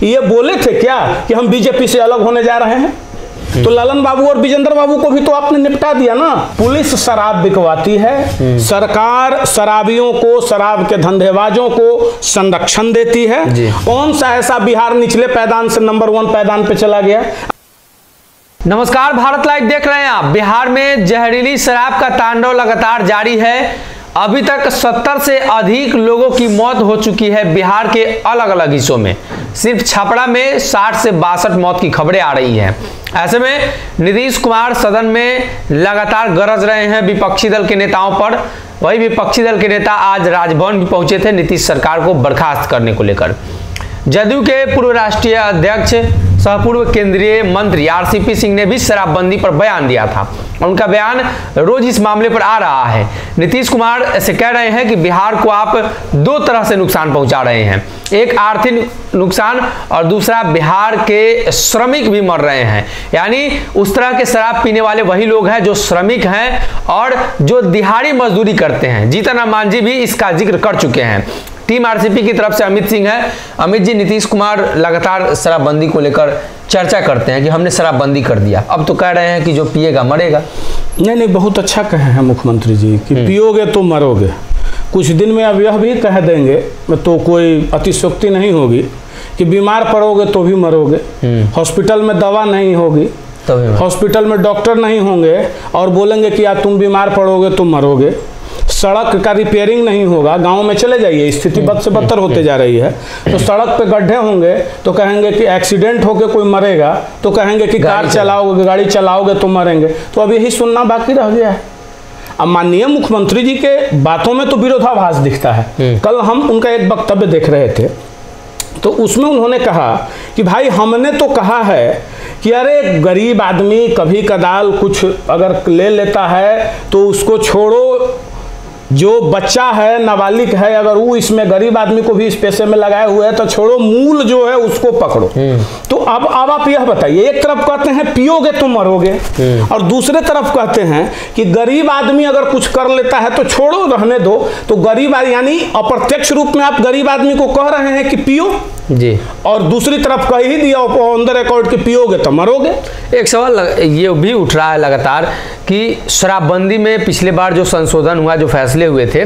ये बोले थे क्या कि हम बीजेपी से अलग होने जा रहे हैं? तो ललन बाबू और विजेंद्र बाबू को भी तो आपने निपटा दिया ना। पुलिस शराब बिकवाती है, सरकार शराबियों को, शराब के धंधेबाजों को संरक्षण देती है। कौन सा ऐसा बिहार निचले पैदान से नंबर 1 पैदान पे चला गया? नमस्कार, भारत लाइव देख रहे हैं आप। बिहार में जहरीली शराब का तांडव लगातार जारी है। अभी तक 70 से अधिक लोगों की मौत हो चुकी है बिहार के अलग अलग हिस्सों में। सिर्फ छपरा में 60 से 62 मौत की खबरें आ रही हैं। ऐसे में नीतीश कुमार सदन में लगातार गरज रहे हैं विपक्षी दल के नेताओं पर। वही विपक्षी दल के नेता आज राजभवन भी पहुंचे थे नीतीश सरकार को बर्खास्त करने को लेकर। जदयू के पूर्व राष्ट्रीय अध्यक्ष सह पूर्व केंद्रीय मंत्री आरसीपी सिंह ने भी शराबबंदी पर बयान दिया था। उनका बयान रोज इस मामले पर आ रहा है। नीतीश कुमार से कह रहे हैं कि बिहार को आप 2 तरह से नुकसान पहुंचा रहे हैं, एक आर्थिक नुकसान और दूसरा बिहार के श्रमिक भी मर रहे हैं। यानी उस तरह के शराब पीने वाले वही लोग हैं जो श्रमिक हैं और जो दिहाड़ी मजदूरी करते हैं। जीतन राम मांझी भी इसका जिक्र कर चुके हैं। टीम आरसीपी की तरफ से अमित सिंह है। अमित जी, नीतीश कुमार लगातार शराबबंदी को लेकर चर्चा करते हैं कि हमने शराबबंदी कर दिया, अब तो कह रहे हैं कि जो पिएगा मरेगा। नहीं, बहुत अच्छा कहे हैं मुख्यमंत्री जी कि पियोगे तो मरोगे। कुछ दिन में अब यह भी कह देंगे तो कोई अतिशयोक्ति नहीं होगी कि बीमार पड़ोगे तो भी मरोगे, हॉस्पिटल में दवा नहीं होगी, हॉस्पिटल में डॉक्टर नहीं होंगे और बोलेंगे कि यार तुम बीमार पड़ोगे तो मरोगे, सड़क का रिपेयरिंग नहीं होगा। गांव में चले जाइए, स्थिति बद से बदतर होते जा रही है। तो सड़क पे गड्ढे होंगे तो कहेंगे कि एक्सीडेंट होके कोई मरेगा तो कहेंगे कि कार चलाओगे, गाड़ी चलाओगे तो मरेंगे। तो अब यही सुनना बाकी रह गया है। अब माननीय मुख्यमंत्री जी के बातों में तो विरोधाभास दिखता है। कल हम उनका एक वक्तव्य देख रहे थे तो उसमें उन्होंने कहा कि भाई हमने तो कहा है कि अरे गरीब आदमी कभी कदाल कुछ अगर ले लेता है तो उसको छोड़ो, जो बच्चा है नाबालिग है अगर वो इसमें गरीब आदमी को भी इस पैसे में लगाए हुए है तो छोड़ो, मूल जो है उसको पकड़ो। तो अब आप यह बताइए, एक तरफ कहते हैं पियोगे तो मरोगे और दूसरे तरफ कहते हैं कि गरीब आदमी अगर कुछ कर लेता है तो छोड़ो, रहने दो। तो गरीब यानी अप्रत्यक्ष रूप में आप गरीब आदमी को कह रहे हैं कि पियो जी, और दूसरी तरफ कह ही दिया ऑन द रिकॉर्ड कि पियोगे तो मरोगे। एक सवाल ये भी उठ रहा है लगातार कि शराबबंदी में पिछले बार जो संशोधन हुआ, जो फैसले हुए थे,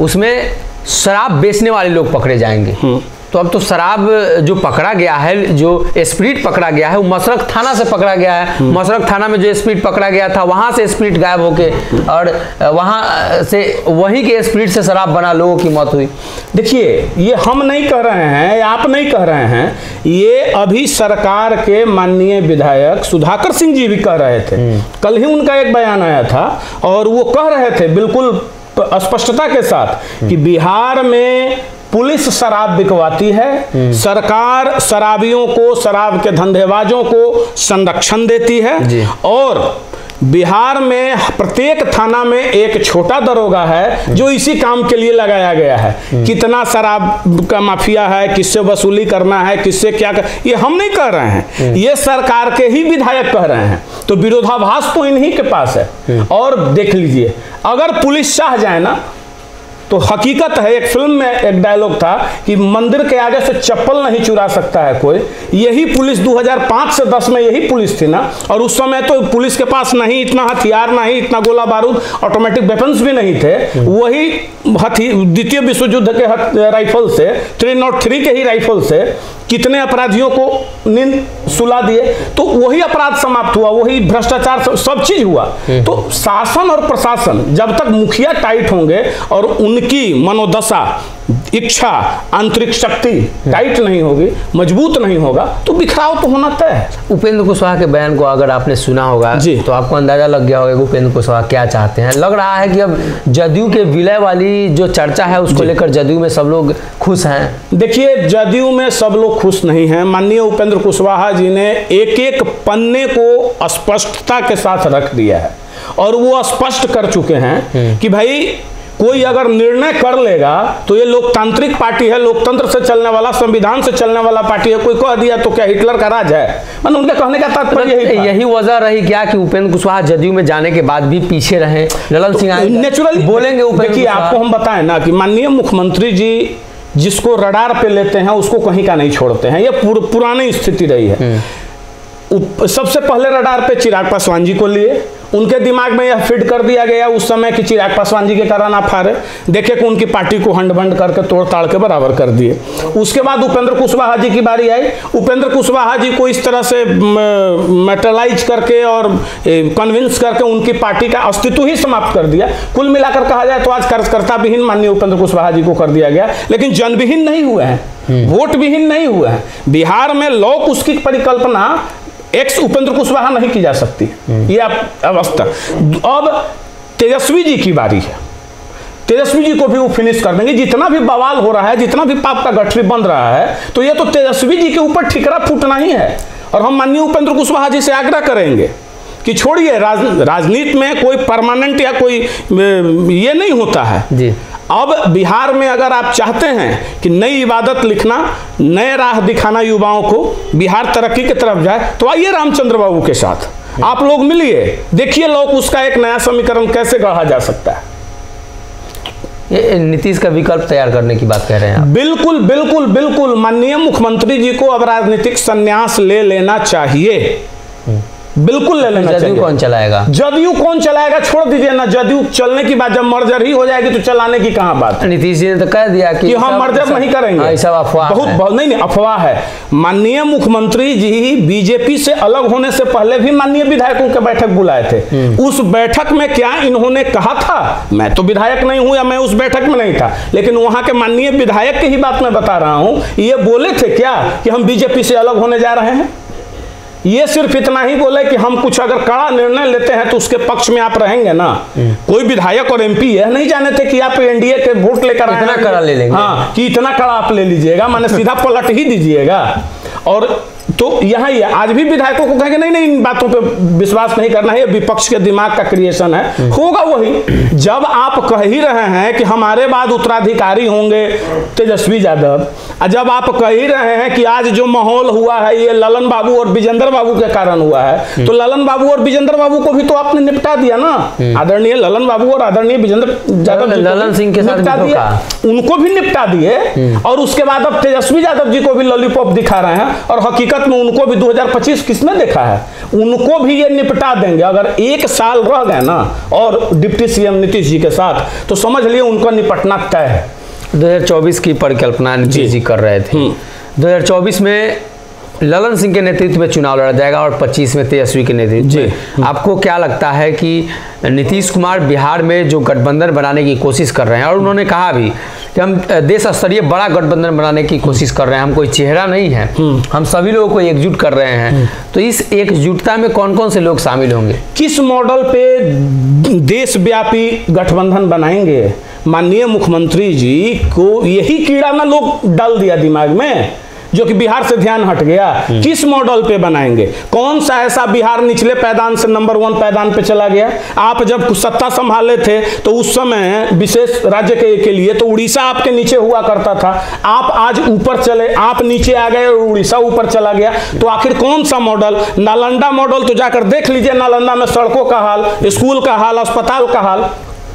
उसमें शराब बेचने वाले लोग पकड़े जाएंगे। तो अब तो शराब जो पकड़ा गया है, जो स्प्रिट पकड़ा गया है, वो मसरख थाना से पकड़ा गया है। मसरख थाना में जो स्प्रिट पकड़ा गया था वहां से स्प्रिट गायब होके और वहां से वही के स्प्रिट से शराब बना लोगों की मौत हुई। देखिए, ये हम नहीं कह रहे हैं, आप नहीं कह रहे हैं, ये अभी सरकार के माननीय विधायक सुधाकर सिंह जी भी कह रहे थे। कल ही उनका एक बयान आया था और वो कह रहे थे बिल्कुल स्पष्टता के साथ कि बिहार में पुलिस शराब बिकवाती है, सरकार शराबियों को, शराब के धंधेबाजों को संरक्षण देती है और बिहार में प्रत्येक थाना में एक छोटा दरोगा है जो इसी काम के लिए लगाया गया है। कितना शराब का माफिया है, किससे वसूली करना है, किससे क्या ये हम नहीं कह रहे हैं, ये सरकार के ही विधायक कह रहे हैं। तो विरोधाभास तो इन्हीं के पास है। और देख लीजिए, अगर पुलिस चाह जाए ना तो हकीकत है, एक फिल्म में एक डायलॉग था कि मंदिर के आगे से चप्पल नहीं चुरा सकता है कोई। यही पुलिस 2005 से 10 में यही पुलिस थी ना, और उस समय तो पुलिस के पास नहीं इतना हथियार, नहीं इतना गोला बारूद, ऑटोमेटिक वेपन्स भी नहीं थे। वही द्वितीय विश्व युद्ध के राइफल से, 303 के ही राइफल से कितने अपराधियों को नींद सुला दिए। तो वही अपराध समाप्त हुआ, वही भ्रष्टाचार सब चीज हुआ। तो शासन और प्रशासन जब तक मुखिया टाइट होंगे और उनकी मनोदशा, इच्छा, आंतरिक शक्ति टाइट नहीं होगी, मजबूत नहीं होगा, तो बिखराव तो होना तय है। उपेंद्र कुशवाहा के बयान को अगर आपने सुना होगा तो आपको अंदाजा लग गया होगा कि उपेंद्र कुशवाहा क्या चाहते हैं। लग रहा है कि अब जदयू के विलय वाली जो चर्चा है उसको लेकर जदयू में सब लोग खुश हैं। देखिए, जदयू में सब लोग खुश नहीं हैं। माननीय उपेंद्र कुशवाहा जी ने एक एक पन्ने को स्पष्टता के साथ रख दिया है और वो स्पष्ट कर चुके हैं कि भाई कोई अगर निर्णय कर लेगा तो ये लोकतांत्रिक पार्टी है, लोकतंत्र से चलने वाला, संविधान से चलने वाला पार्टी है। कोई कह दिया तो क्या हिटलर का राज है? मतलब उनके कहने का तात्पर्य यही वजह रही क्या कि उपेंद्र कुशवाहा जदयू में जाने के बाद भी पीछे रहे? ललन सिंह नेचुरली बोलेंगे। देखिए, आपको हम बताएं ना कि माननीय मुख्यमंत्री जी जिसको रडार पे लेते हैं उसको कहीं का नहीं छोड़ते हैं। ये पुरानी स्थिति रही है। सबसे पहले रडार पे चिराग पासवान जी को लिए, उनके दिमाग में यह फिट कर दिया गया उस समय कि चिराग पासवान जी के कारण आप हारे, देखे कि उनकी पार्टी को हंड भंड करके तोड़ ताड़ के बराबर कर दिए। उसके बाद उपेंद्र कुशवाहा जी की बारी आई। उपेंद्र कुशवाहा जी को इस तरह से मेटलाइज करके और कन्विंस करके उनकी पार्टी का अस्तित्व ही समाप्त कर दिया। कुल मिलाकर कहा जाए तो आज कार्यकर्ता विहीन माननीय उपेंद्र कुशवाहा जी को कर दिया गया, लेकिन जनविहीन नहीं हुए हैं, वोट विहीन नहीं हुए हैं। बिहार में लोग उसकी परिकल्पना एक्स उपेंद्र कुशवाहा नहीं की जा सकती, ये अवस्था। अब तेजस्वी जी की बारी है, तेजस्वी जी को भी वो फिनिश कर देंगे। जितना भी बवाल हो रहा है, जितना भी पाप का गठरी बन रहा है, तो ये तो तेजस्वी जी के ऊपर ठिकरा फूटना ही है। और हम माननीय उपेंद्र कुशवाहा जी से आग्रह करेंगे कि छोड़िए, राजनीति में कोई परमानेंट या कोई ये नहीं होता है जी। अब बिहार में अगर आप चाहते हैं कि नई इबादत लिखना, नए राह दिखाना युवाओं को, बिहार तरक्की की तरफ जाए, तो आइए रामचंद्र बाबू के साथ आप लोग मिलिए, देखिए लोग उसका एक नया समीकरण कैसे गढ़ा जा सकता है। ये नीतीश का विकल्प तैयार करने की बात कह रहे हैं आप? बिल्कुल बिल्कुल बिल्कुल। माननीय मुख्यमंत्री जी को अब राजनीतिक संन्यास ले लेना चाहिए, बिल्कुल ले लेना चाहिए। जदयू कौन चलाएगा? जदयू कौन चलाएगा छोड़ दीजिए ना, जदयू चलने की बात, जब मर्जर ही हो जाएगी तो चलाने की कहां बात। नीतीश जी ने तो कह दिया कि हम मर्जर नहीं करेंगे। ये सब अफवाह, बहुत नहीं अफवाह है। माननीय मुख्यमंत्री जी बीजेपी से अलग होने से पहले भी माननीय विधायकों के बैठक बुलाए थे। उस बैठक में क्या इन्होंने कहा था? मैं तो विधायक नहीं हूं या मैं उस बैठक में नहीं था, लेकिन वहां के माननीय विधायक की ही बात मैं बता रहा हूं। ये बोले थे क्या कि हम बीजेपी से अलग होने जा रहे हैं? ये सिर्फ इतना ही बोले कि हम कुछ अगर कड़ा निर्णय लेते हैं तो उसके पक्ष में आप रहेंगे ना। कोई विधायक और एमपी यह नहीं जाने थे कि आप एनडीए के वोट लेकर इतना कड़ा ले लेंगे, हाँ, कि इतना कड़ा आप ले लीजिएगा, माने सीधा पलट ही दीजिएगा। और तो यहाँ ही आज भी विधायकों को कहेंगे नहीं नहीं, इन बातों पे विश्वास नहीं करना है, विपक्ष के दिमाग का क्रिएशन है। होगा वही जब आप कह ही रहे हैं कि हमारे बाद उत्तराधिकारी होंगे तेजस्वी यादव, जब आप कह ही रहे हैं कि आज जो माहौल हुआ है ये ललन बाबू और विजेंद्र बाबू के कारण हुआ है, तो ललन बाबू और विजेंद्र बाबू को भी तो आपने निपटा दिया ना। आदरणीय ललन बाबू और आदरणीय विजेंद्र यादव, ललन सिंह के साथ निपटा दिया, उनको भी निपटा दिए। और उसके बाद अब तेजस्वी यादव जी को भी लॉलीपॉप दिखा रहे हैं, और हकीकत में उनको भी 2025 किसने देखा है, उनको भी ये निपटा देंगे। अगर एक साल रह गए ना और डिप्टी सीएम नीतीश जी के साथ, तो समझ लिए उनको निपटना तय है। 2024 की परिकल्पना नीतीश जी कर रहे थे। 2024 में ललन सिंह के नेतृत्व में चुनाव लड़ा जाएगा और 25 में तेजस्वी के नेतृत्व में। आपको क्या लगता है कि नीतीश कुमार बिहार में जो गठबंधन बनाने की कोशिश कर रहे हैं, और उन्होंने कहा भी कि हम देश स्तरीय बड़ा गठबंधन बनाने की कोशिश कर रहे हैं, हम कोई चेहरा नहीं है, हम सभी लोगों को एकजुट कर रहे हैं, तो इस एकजुटता में कौन कौन से लोग शामिल होंगे? किस मॉडल पे देशव्यापी गठबंधन बनाएंगे? माननीय मुख्यमंत्री जी को यही कीड़ा ना लोग डाल दिया दिमाग में, जो कि बिहार से ध्यान हट गया। किस मॉडल पे बनाएंगे? कौन सा ऐसा बिहार निचले पैदान से नंबर 1 पैदान पे चला गया? आप जब सत्ता संभाले थे तो उस समय विशेष राज्य के लिए तो उड़ीसा आपके नीचे हुआ करता था, आप आज ऊपर चले, आप नीचे आ गए और उड़ीसा ऊपर चला गया। तो आखिर कौन सा मॉडल? नालंदा मॉडल तो जाकर देख लीजिए, नालंदा में सड़कों का हाल, स्कूल का हाल, अस्पताल का हाल।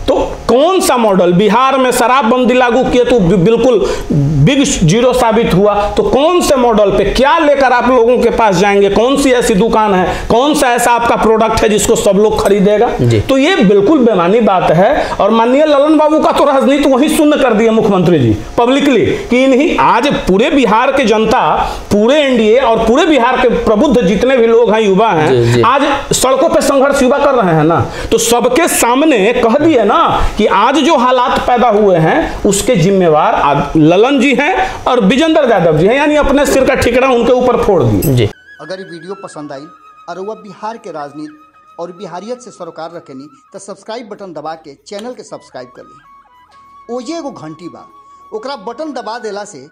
तो कौन सा मॉडल? बिहार में शराबबंदी लागू किए तो बिल्कुल बिग जीरो साबित हुआ। तो कौन से मॉडल पे क्या लेकर आप लोगों के पास जाएंगे? कौन सी ऐसी दुकान है, कौन सा ऐसा आपका प्रोडक्ट है जिसको सब लोग खरीदेगा? तो ये बिल्कुल बेमानी बात है। और माननीय ललन बाबू का तो राजनीति वही शून्य कर दिया मुख्यमंत्री जी पब्लिकली, कि इन्हीं आज पूरे बिहार के जनता, पूरे एनडीए और पूरे बिहार के प्रबुद्ध जितने भी लोग हैं, युवा हैं, आज सड़कों पे संघर्ष युवा कर रहे हैं ना। तो सबके सामने कह दिए ना कि आज जो हालात पैदा हुए हैं उसके जिम्मेवार ललन जी हैं और विजेंद्र यादव जी हैं, यानी अपने सिर का ठिकरा उनके ऊपर फोड़ दिए। अगर ये वीडियो पसंद आई और वह बिहार के राजनीति और बिहारियत से सरोकार रखेनी तो सब्सक्राइब बटन दबा के चैनल के सब्सक्राइब कर ली। ओजे एगो घंटी बा, ओकरा बटन दबा देला से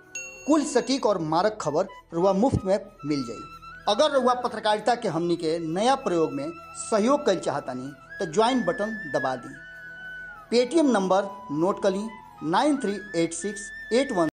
कुल सटीक और मारक खबर रुआ मुफ्त में मिल जाई। अगर रुआ पत्रकारिता के हमनी के नया प्रयोग में सहयोग कर चाहतानी तो ज्वाइन बटन दबा दी। पेटीएम नंबर नोट कर ली 938681